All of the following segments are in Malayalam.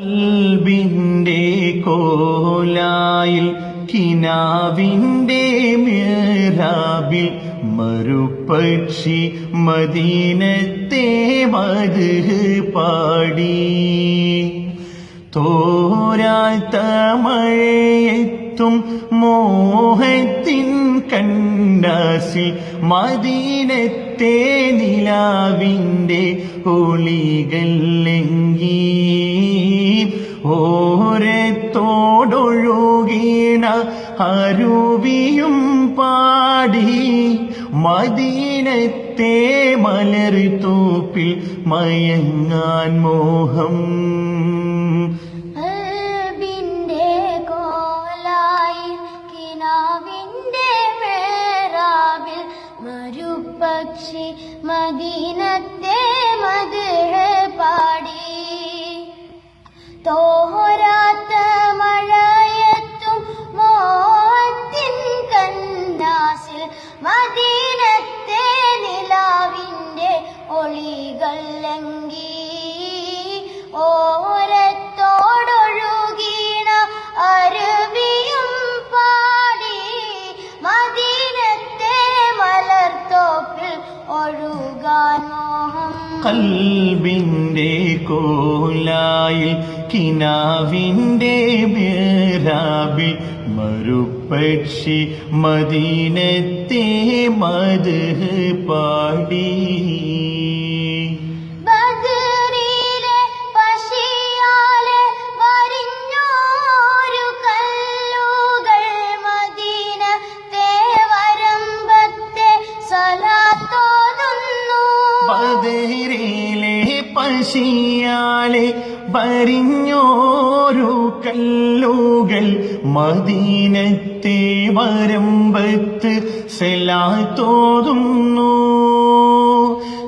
കൽബിന്റെ കോലായിൽ കിനാവിന്റെ മിഹ്റാബിൽ മറുപക്ഷി മദീനത്തെ മദ്ഹ് പാടി. തോരാത്ത മഴയെത്തും മോഹത്തിൻ കണ്ടാസിൽ മദീനത്തെ നിലാവിന്റെ ഒളികൾ ലംഘി. ഓരത്തോടൊഴുകീണ അരുവിയും പാടി മദീനത്തെ മലർത്തോപ്പിൽ മയങ്ങാൻ മോഹം. പക്ഷി മദീനത്തെ മദ്ഹ് പാടി. തോരാത്ത മഴയത്തും മോഹത്തിൻ കന്നാസിൽ മദീനത്തെ നിലാവിന്റെ ഒളികൾ ലംഘി. ഓരത്തോടൊഴുകീണ അരുവിയും പാടി മദീനത്തെ മലർത്തോപ്പിൽ ഒഴുകാൻ മോഹം. കൽബിന്റെ കോലായിൽ കിനാവിന്റെ മിഹ്റാബിൽ മറുപക്ഷി മദീനത്തെ മദ്ഹ് പാടി. ബദരിലെ പശിയാലെ വരിഞ്ഞോരു കല്ലുകൾ മദീനത്തെ വരമ്പത്ത് സലാത്തോതുന്നു.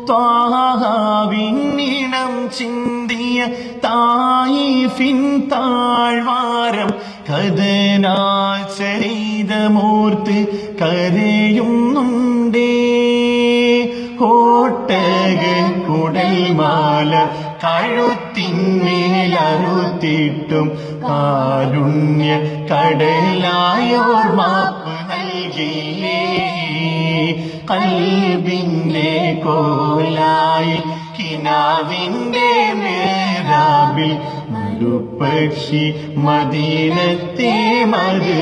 ത്വാഹാവിന്നിണം ചിന്തിയ തായിഫിൻ താഴ്വാരം കഥനാചരിതമോർത്ത് കരയുന്നുണ്ടേ. കോട്ടക കുടൽമാല കഴുത്തിന്മേലറുത്തിട്ടും കാരുണ്യ കടലായോർ മാപ്പ് നൽകിയേ. കൽബിന്റെ കോലായി കിനാവിന്റെ മിഹ്റാബിൽ മറുപക്ഷി മദീനത്തെ മദ്ഹ്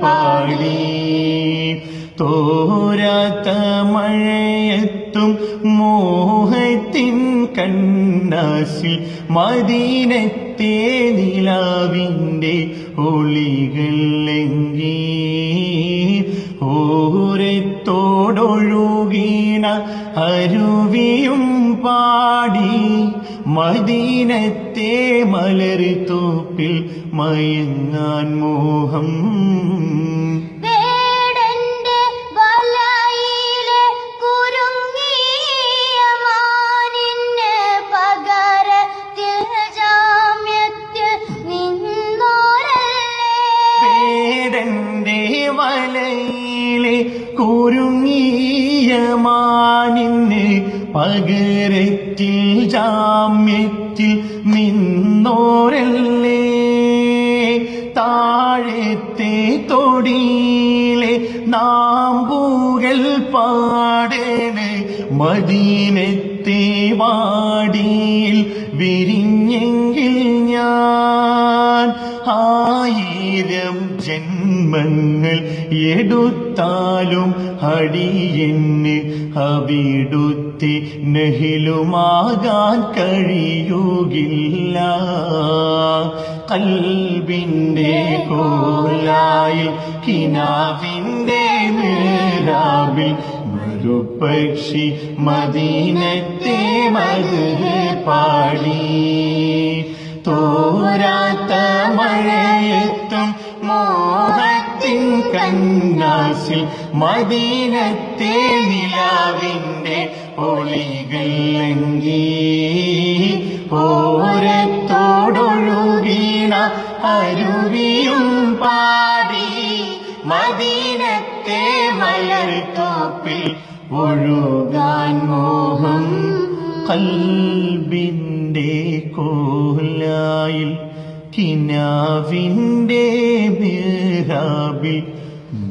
പാടി. തോരാത്ത മഴയത്തും മോഹത്തിൻ കണ്ണാസിൽ മദീനത്തെ നിലാവിന്റെ ഒളികൾ ലംഘി. ഓരത്തോടൊഴുകീണ അരുവിയും പാടി മദീനത്തെ മലർത്തോപ്പിൽ മയങ്ങാൻ മോഹം. വലയിലെ കുരുങ്ങിയ മാനിന് പകരത്തിൽ ജാമ്യത്തിൽ നിന്നോരല്ലേ. താഴത്തെ തൊടിയിലെ നാമ്പുകൾ പാടേണ് മദീനത്തെ വാടിയിൽ വിരിഞ്ഞെങ്കിൽ ഞാൻ 1000 ജന്മങ്ങൾ എടുത്താലും അടിയെന്ന് അവിടുത്തെ നഹിലുമാകാൻ കഴിയുകില്ല. കൽബിന്റെ കോലായിൽ കിനാവിന്റെ മിഹ്റാബിൽ മറുപക്ഷി മദീനത്തെ മദ്ഹ് പാടി. തോരാത്ത മഴയത്തും മോഹത്തിൻ കന്നാസിൽ മദീനത്തെ നിലാവിന്റെ ഒളികൾ ലംഘി. ഓരത്തോടൊഴുകീണ അരുവിയും പാടി മദീനത്തെ മലർത്തോപ്പിൽ ഒഴുകാൻ മോഹം. കൽബിൻ കോലായിൽ കിനാവിൻ്റെ മിഹ്റാബിൽ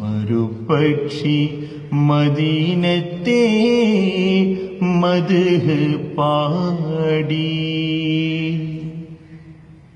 മറുപക്ഷി മദീനത്തെ മദ്ഹ് പാടി.